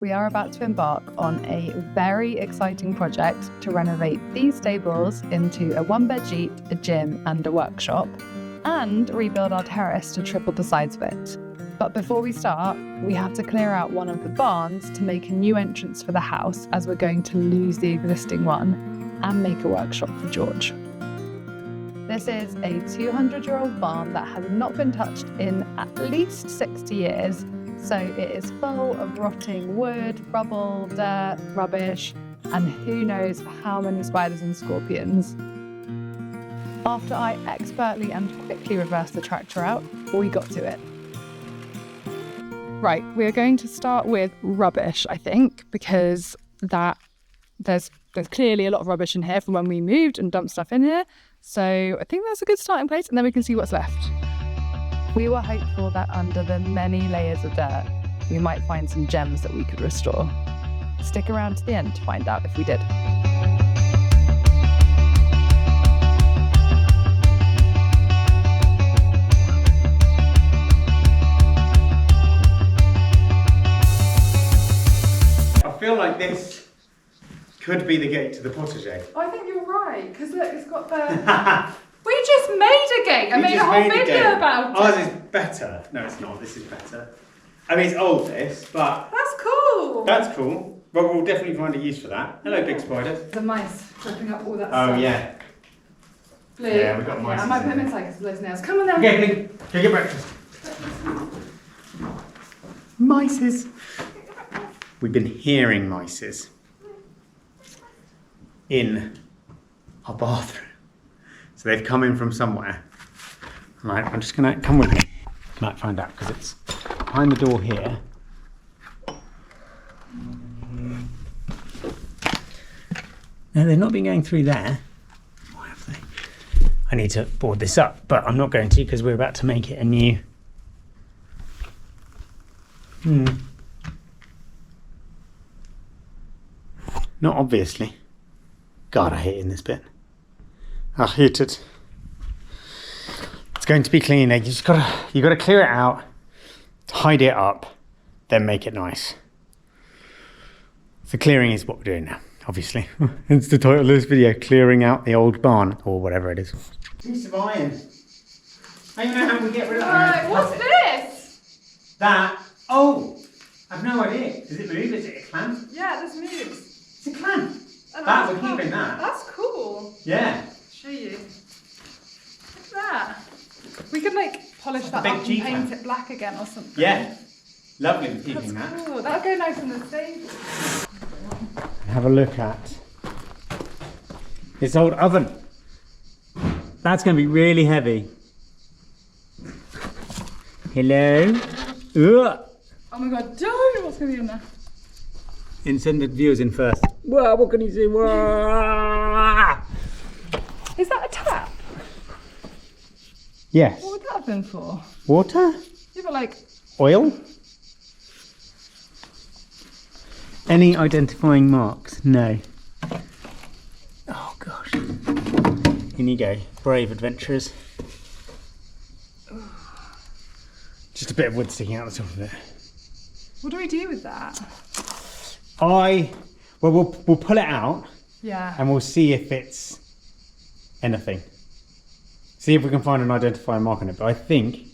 We are about to embark on a very exciting project to renovate these stables into a one-bed jeep, a gym and a workshop, and rebuild our terrace to triple the size of it. But before we start, we have to clear out one of the barns to make a new entrance for the house, as we're going to lose the existing one, and make a workshop for George. This is a 200-year-old barn that has not been touched in at least 60 years, so it is full of rotting wood, rubble, dirt, rubbish, and who knows how many spiders and scorpions. After I expertly and quickly reversed the tractor out, we got to it. Right, we are going to start with rubbish, I think, because there's clearly a lot of rubbish in here from when we moved and dumped stuff in here. So I think that's a good starting place, and then we can see what's left. We were hopeful that under the many layers of dirt, we might find some gems that we could restore. Stick around to the end to find out if we did. I feel like this could be the gate to the potager. I think you're right, because look, it's got the... We just made a gate. I made a whole video about it. Ours is better. No, it's not. This is better. I mean, it's old, this, but... That's cool. That's cool. But we'll definitely find a use for that. Hello, big spider. The mice chopping up all that stuff. Oh, yeah. Blue. Yeah, we've got mice. Yeah, I might put them inside because of those nails. Come on now. Okay, Blue. Go get breakfast. Mices. We've been hearing mices in our bathroom. So they've come in from somewhere. Right, I'm just gonna come with me. You might find out because it's behind the door here. No, they've not been going through there. Why have they? I need to board this up, but I'm not going to because we're about to make it a new. Not obviously. God, I hate it in this bit. I hate it. It's going to be clean. You gotta clear it out, hide it up, then make it nice. So clearing is what we're doing now, obviously. It's the title of this video, clearing out the old barn, or whatever it is. Piece of iron. I don't know how we get rid of that. What's this? That. Oh, I've no idea. Does it move? Is it a clamp? Yeah, this moves. It's a clamp. And That, we're keeping that. That's cool. Yeah. Show you. Look at that. We could like polish that big up and G paint fan. it black again or something. Yeah. Lovely with keeping That's that. cool. That'll go nice in the stable. Have a look at this old oven. That's going to be really heavy. Hello. Ugh. Oh my god, don't! What's going to be in there? Send the viewers in first. Whoa, what can you see? Whoa. Is that a tap? Yes. What would that have been for? Water? Yeah, but like... Oil? Any identifying marks? No. Oh gosh. In you go, brave adventurers. Just a bit of wood sticking out the top of it. What do we do with that? We'll pull it out. Yeah. And we'll see if it's anything. See if we can find an identifying mark on it. But I think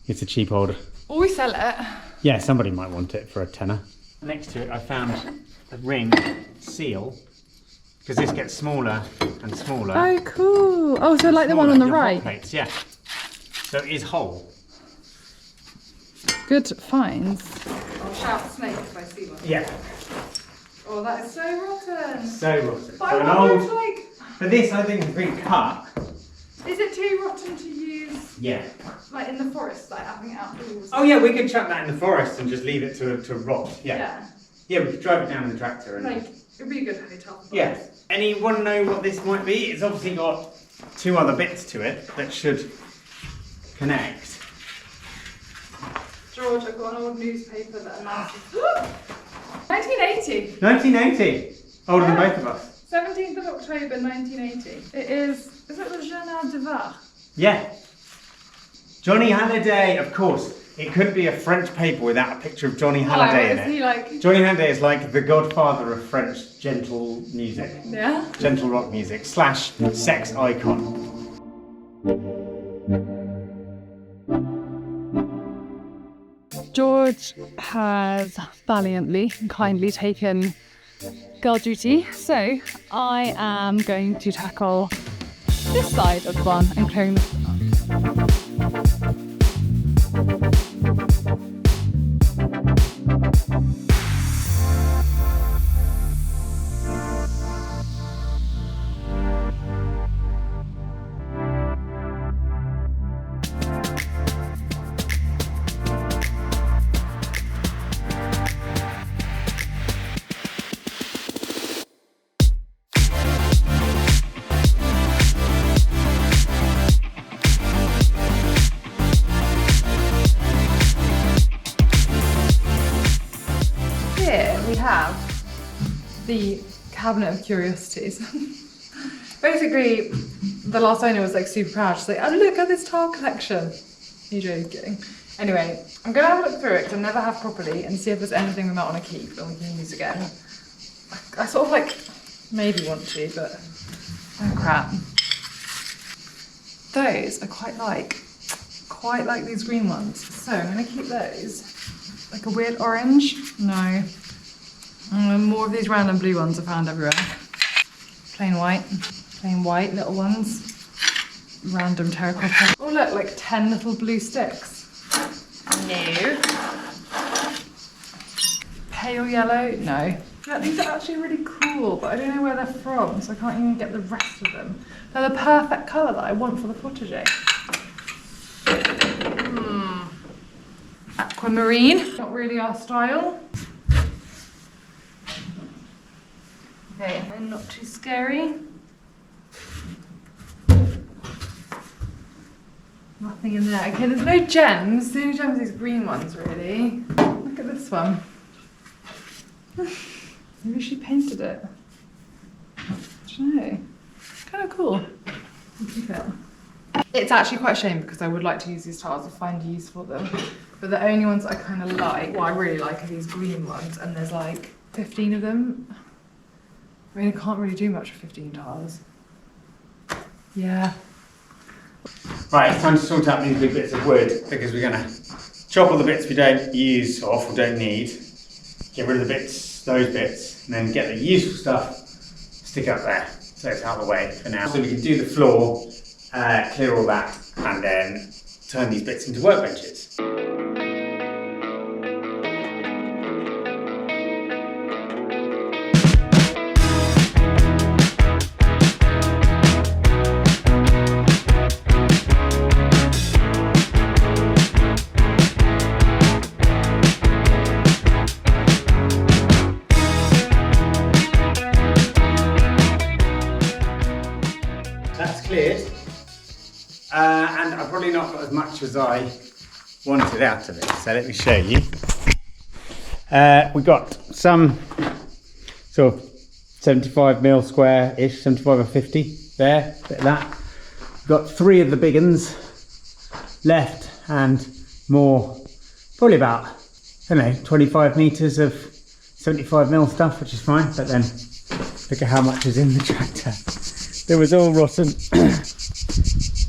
it's a cheap old. Or we sell it. Yeah, somebody might want it for a tenner. Next to it, I found a ring seal because this gets smaller and smaller. Oh, cool. Oh, so like the one on the right. Plates, yeah. So it is whole. Good finds. I'll shout snake if I see one. Yeah. Oh, that is so rotten. So rotten. But So I wonder if, like... But this, I think, has been cut. Is it too rotten to use, Yeah. like in the forest, like having it outdoors? Oh yeah, we could chuck that in the forest and just leave it to rot. Yeah. Yeah. Yeah, we could drive it down in the tractor and. Like, it'd be a good hotel. Yeah. Anyone know what this might be? It's obviously got two other bits to it that should connect. George, I've got an old newspaper that announces 1980. 1980. Older than both of us. 17th of October 1980. It is it the Journal de Var? Yeah. Johnny Halliday, of course. It could be a French paper without a picture of Johnny Hallyday in it. He like? Johnny Hallyday is like the godfather of French gentle music. Yeah? Gentle rock music / sex icon. George has valiantly and kindly taken girl duty, so I am going to tackle this side of the barn and clearing this up. Here we have the cabinet of curiosities. Basically, the last owner was like super proud. She's like, oh, look at this tile collection. You're joking. Anyway, I'm gonna have a look through it because I never have properly and see if there's anything we might want to keep and we can use again. I sort of like maybe want to, but oh crap. Those I quite like these green ones. So I'm gonna keep those. Like a weird orange? No. More of these random blue ones I found everywhere. Plain white little ones. Random terracotta. Oh look, like 10 little blue sticks. No. Pale yellow? No. Yeah, these are actually really cool, but I don't know where they're from, so I can't even get the rest of them. They're the perfect colour that I want for the potager. Aquamarine, not really our style. Okay, and not too scary. Nothing in there. Okay, there's no gems. The only gems are these green ones, really. Look at this one. Maybe she painted it. I don't know. Kind of cool. I'll keep it. It's actually quite a shame because I would like to use these tiles to find use for them. But the only ones I kind of like, well, I really like are these green ones, and there's like 15 of them. I mean, I can't really do much with 15 tiles. Yeah. Right, it's time to sort out these big bits of wood because we're going to chop all the bits we don't use off or don't need, get rid of the bits, those bits, and then get the useful stuff, stick up there so it's out of the way for now. So we can do the floor, clear all that, and then turn these bits into workbenches. That's cleared, and I've probably not got as much as I wanted out of it, so let me show you. We got some sort of 75mm square-ish, 75 or 50 there, bit of that. We've got 3 of the big uns left and more, probably about, I don't know, 25 metres of 75mm stuff, which is fine, but then look at how much is in the tractor. It was all rotten.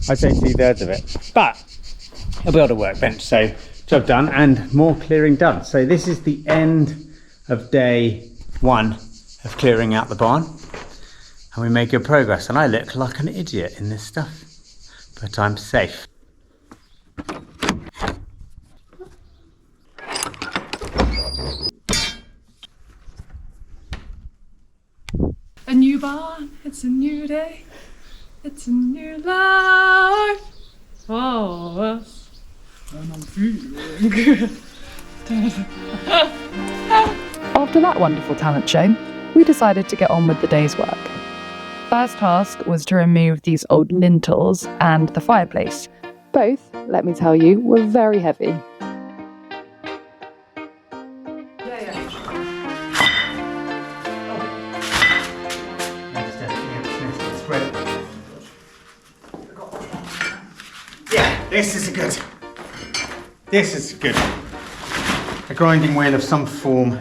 I'd say 2/3 of it, but I'll build a workbench, so job done and more clearing done. So this is the end of day 1 of clearing out the barn, and we made good progress, and I look like an idiot in this stuff, but I'm safe. A new barn, it's a new day, it's a new life for us, and I'm feeling good. After that wonderful talent show, we decided to get on with the day's work. First task was to remove these old lintels and the fireplace. Both, let me tell you, were very heavy. Yeah, this is good. This is good. A grinding wheel of some form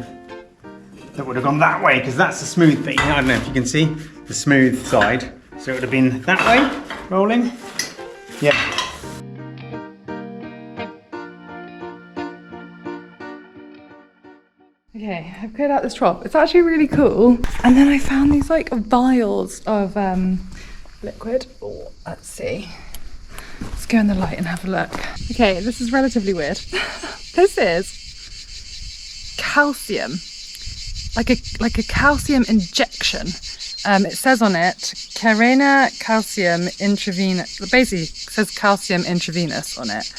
that would have gone that way, because that's the smooth thing. I don't know if you can see the smooth side. So it would have been that way, rolling. Yeah. Okay, I've cleared out this trough. It's actually really cool. And then I found these like vials of liquid. Oh, let's see. Let's go in the light and have a look. Okay, this is relatively weird. This is calcium, like a calcium injection. It says on it, Carena calcium intravenous. Basically, it says calcium intravenous on it.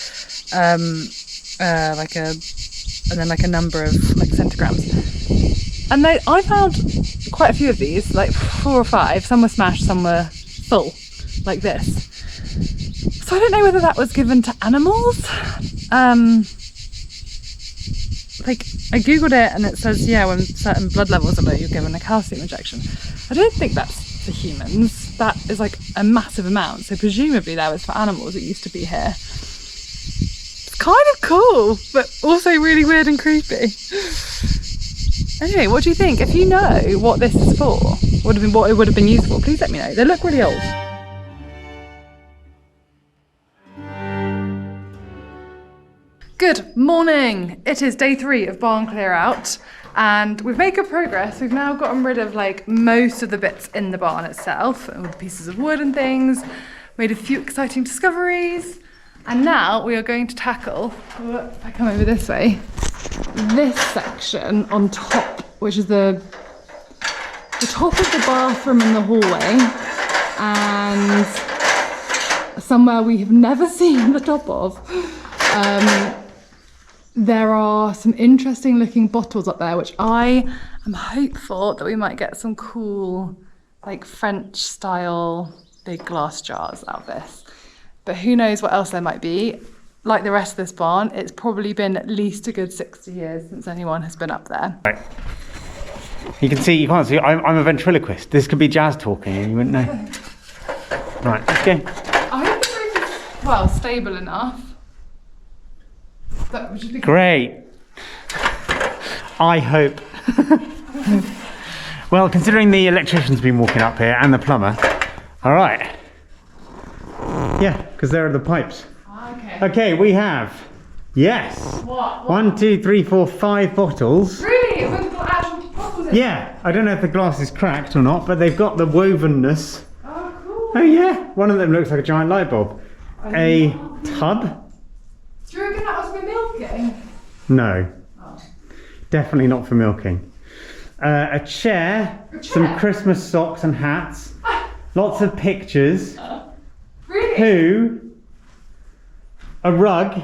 And then like a number of like centigrams. And I found quite a few of these, like 4 or 5. Some were smashed, some were full, like this. So I don't know whether that was given to animals. Like I googled it and it says, yeah, when certain blood levels are low, you're given a calcium injection. I don't think that's for humans. That is like a massive amount. So presumably that was for animals that used to be here. Kind of cool, but also really weird and creepy. Anyway, what do you think? If you know what this is for, what it would have been used for, please let me know. They look really old. Good morning. It is day 3 of barn clear out, and we've made good progress. We've now gotten rid of like most of the bits in the barn itself, and all the pieces of wood and things. Made a few exciting discoveries. And now we are going to tackle, if I come over this way, this section on top, which is the top of the bathroom in the hallway, and somewhere we have never seen the top of. There are some interesting looking bottles up there, which I am hopeful that we might get some cool, like French style big glass jars out of this. But who knows what else there might be. Like the rest of this barn, it's probably been at least a good 60 years since anyone has been up there. Right. You can see, you can't see, I'm a ventriloquist. This could be Jazz talking and you wouldn't know. Right, let's go. I hope the roof is, well, stable enough. That would just be great. I hope. Well, considering the electrician's been walking up here and the plumber. All right. Yeah, because there are the pipes. Okay. Okay, we have, yes. What? 1, 2, 3, 4, 5 bottles. Really? With the actual bottles in? Yeah, I don't know if the glass is cracked or not, but they've got the wovenness. Oh, cool. Oh yeah, one of them looks like a giant light bulb. A tub. Do you reckon that was for milking? No. Oh. Definitely not for milking. A chair, some Christmas socks and hats, lots of pictures. Really? Who? A rug.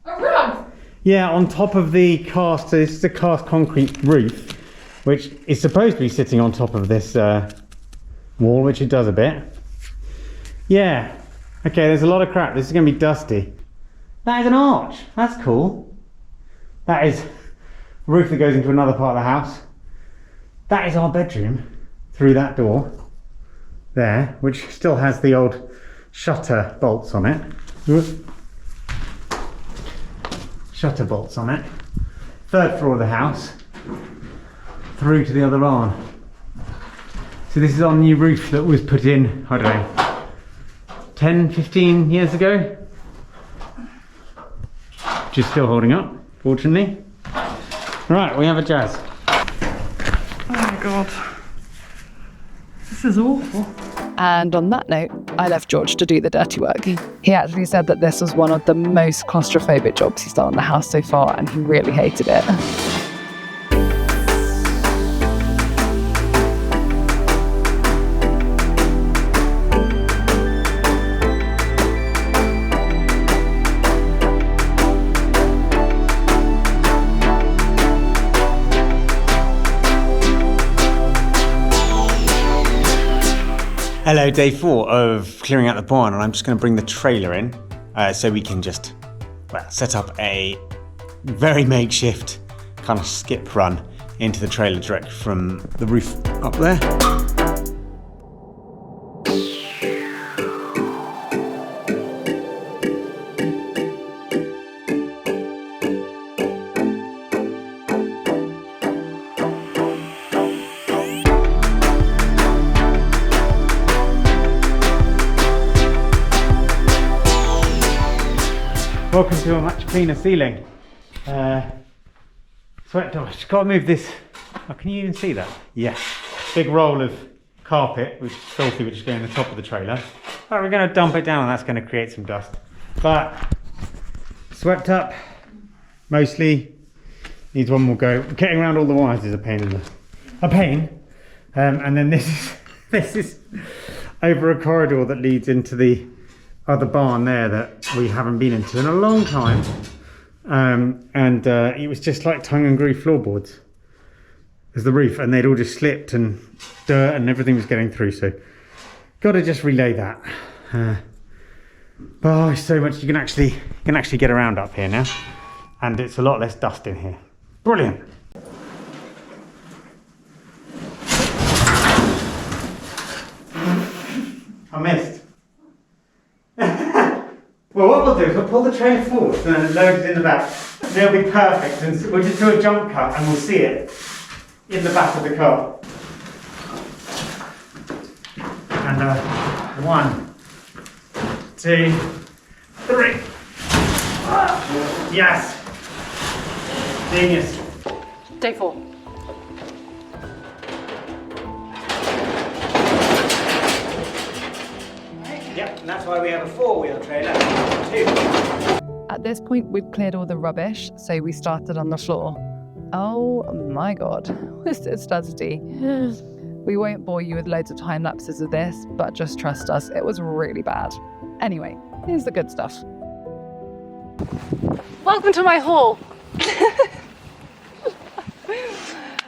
A rug? Yeah, on top of the cast, this is a cast concrete roof, which is supposed to be sitting on top of this wall, which it does a bit. Yeah. Okay, there's a lot of crap. This is going to be dusty. That is an arch. That's cool. That is a roof that goes into another part of the house. That is our bedroom through that door there, which still has the old shutter bolts on it. Shutter bolts on it. 3rd floor of the house, through to the other barn. So this is our new roof that was put in, I don't know, 10, 15 years ago. Which is still holding up, fortunately. Right, we have a Jazz. Oh my god. This is awful. And on that note, I left George to do the dirty work. He actually said that this was one of the most claustrophobic jobs he's done in the house so far, and he really hated it. Hello, day 4 of clearing out the barn, and I'm just going to bring the trailer in so we can just set up a very makeshift kind of skip run into the trailer direct from the roof up there. Welcome to a much cleaner ceiling. Swept off. Just gotta move this. Oh, can you even see that? Yes. Big roll of carpet, which is filthy, which is going on the top of the trailer. Right, we're going to dump it down, and that's going to create some dust. But swept up, mostly. Needs one more go. Getting around all the wires is a pain and then this is over a corridor that leads into the other barn there that we haven't been into in a long time. It was just like tongue and groove floorboards as the roof, and they'd all just slipped and dirt and everything was getting through. So got to just relay that. But it's so much you can actually get around up here now, and it's a lot less dust in here. Brilliant. I missed. Well, what we'll do is we'll pull the trailer forward and then load it in the back. And it'll be perfect, and we'll just do a jump cut and we'll see it in the back of the car. And 1, 2, 3. Yes. Genius. Day 4. Yep, and that's why we have a 4-wheel trailer. 2. At this point, we'd cleared all the rubbish, so we started on the floor. Oh my god, this is dusty. We won't bore you with loads of time lapses of this, but just trust us, it was really bad. Anyway, here's the good stuff. Welcome to my haul.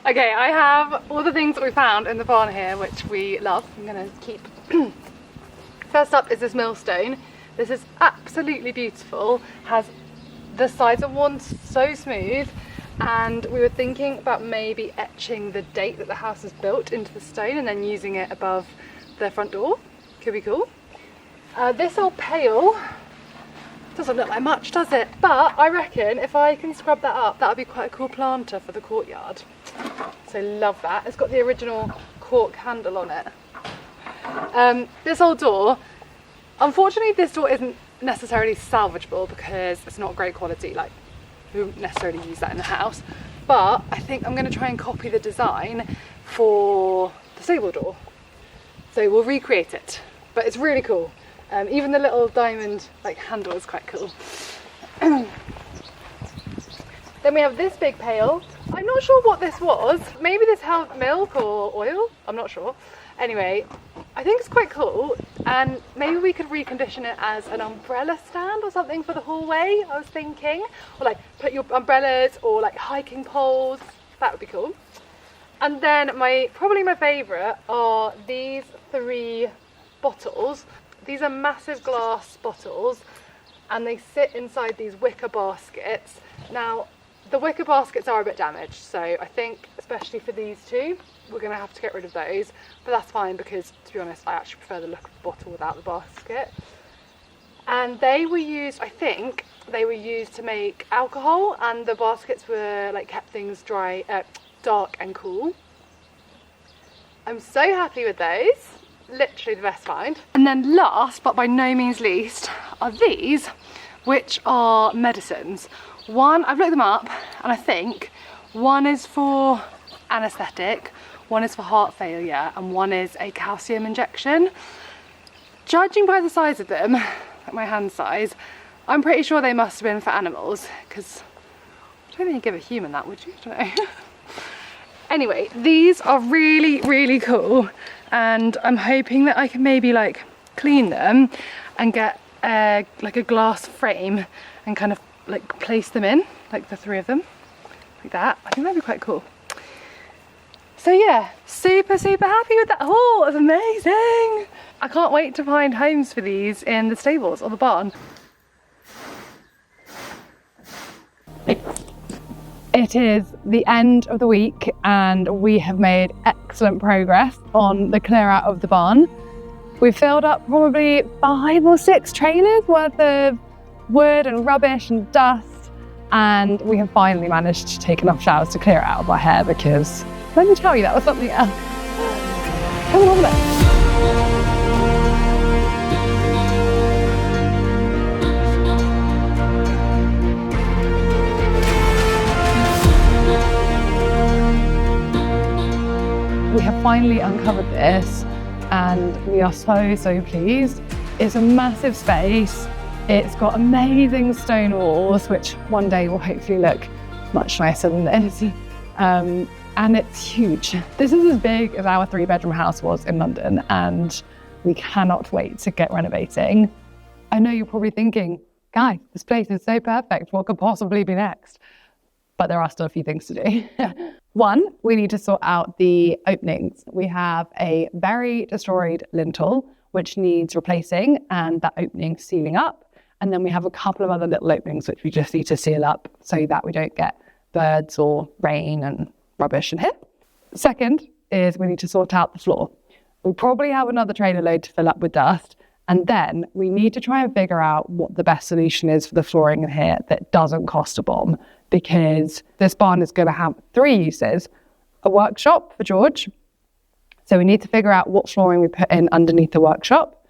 Okay, I have all the things that we found in the barn here, which we love. I'm gonna keep. First up is this millstone. This is absolutely beautiful. Has the sides are worn so smooth, and we were thinking about maybe etching the date that the house was built into the stone and then using it above the front door. Could be cool. This old pail doesn't look like much, does it? But I reckon if I can scrub that up, that would be quite a cool planter for the courtyard. So love that. It's got the original cork handle on it. This old door, unfortunately this door isn't necessarily salvageable because it's not great quality, like we wouldn't necessarily use that in the house, but I think I'm going to try and copy the design for the stable door. So we'll recreate it, but it's really cool. Even the little diamond like handle is quite cool. Then we have this big pail. I'm not sure what this was. Maybe this held milk or oil, I'm not sure. Anyway, I think it's quite cool, and maybe we could recondition it as an umbrella stand or something for the hallway, I was thinking. Or like put your umbrellas or like hiking poles, that would be cool. And then probably my favourite are these 3 bottles. These are massive glass bottles and they sit inside these wicker baskets. Now, the wicker baskets are a bit damaged, so I think especially for these 2, we're going to have to get rid of those, but that's fine because, to be honest, I actually prefer the look of the bottle without the basket. And they were used, I think, they were used to make alcohol, and the baskets were like kept things dry, dark and cool. I'm so happy with those, literally the best find. And then last, but by no means least, are these, which are medicines. One, I've looked them up, and I think one is for anaesthetic, one is for heart failure, and one is a calcium injection. Judging by the size of them, like my hand size, I'm pretty sure they must have been for animals, because I don't think you'd give a human that, would you? I don't know. Anyway, these are really, really cool, and I'm hoping that I can maybe like clean them and get like a glass frame and kind of like place them in, like the 3 of them, like that. I think that'd be quite cool. So yeah, super, super happy with that haul. It was amazing. I can't wait to find homes for these in the stables or the barn. It is the end of the week and we have made excellent progress on the clear out of the barn. We've filled up probably 5 or 6 trailers worth of wood and rubbish and dust, and we have finally managed to take enough showers to clear it out of our hair, because let me tell you, that was something else. Come on, we have finally uncovered this and we are so pleased. It's a massive space. It's got amazing stone walls, which one day will hopefully look much nicer than this. And it's huge. This is as big as our 3-bedroom house was in London, and we cannot wait to get renovating. I know you're probably thinking, guys, this place is so perfect. What could possibly be next? But there are still a few things to do. One, we need to sort out the openings. We have a very destroyed lintel, which needs replacing, and that opening sealing up. And then we have a couple of other little openings, which we just need to seal up so that we don't get birds or rain and rubbish in here. Second is we need to sort out the floor. We probably have another trailer load to fill up with dust. And then we need to try and figure out what the best solution is for the flooring in here that doesn't cost a bomb, because this barn is going to have 3 uses. A workshop for George. So we need to figure out what flooring we put in underneath the workshop.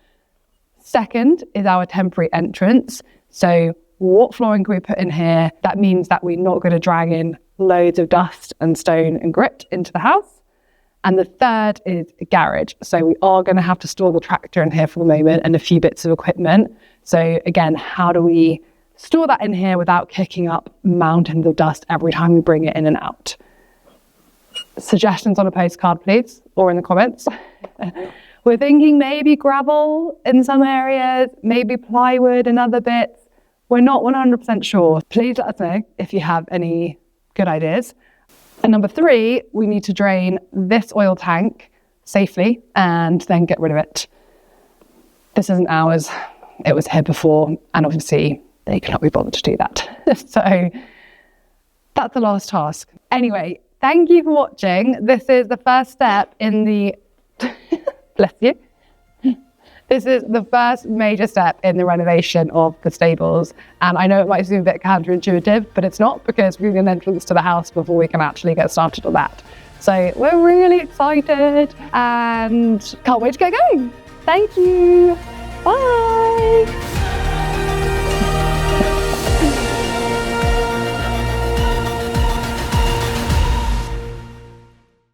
Second is our temporary entrance. So what flooring can we put in here? That means that we're not going to drag in loads of dust and stone and grit into the house. And the third is a garage. So we are going to have to store the tractor in here for the moment and a few bits of equipment. So again, how do we store that in here without kicking up mountains of dust every time we bring it in and out? Suggestions on a postcard, please, or in the comments. We're thinking maybe gravel in some areas, maybe plywood in other bits. We're not 100% sure. Please let us know if you have any good ideas. And number 3, we need to drain this oil tank safely and then get rid of it. This isn't ours. It was here before, and obviously they cannot be bothered to do that. So that's the last task. Anyway, thank you for watching. This is the first step in the... Bless you. This is the first major step in the renovation of the stables. And I know it might seem a bit counterintuitive, but it's not, because we need an entrance to the house before we can actually get started on that. So we're really excited and can't wait to get going. Thank you. Bye.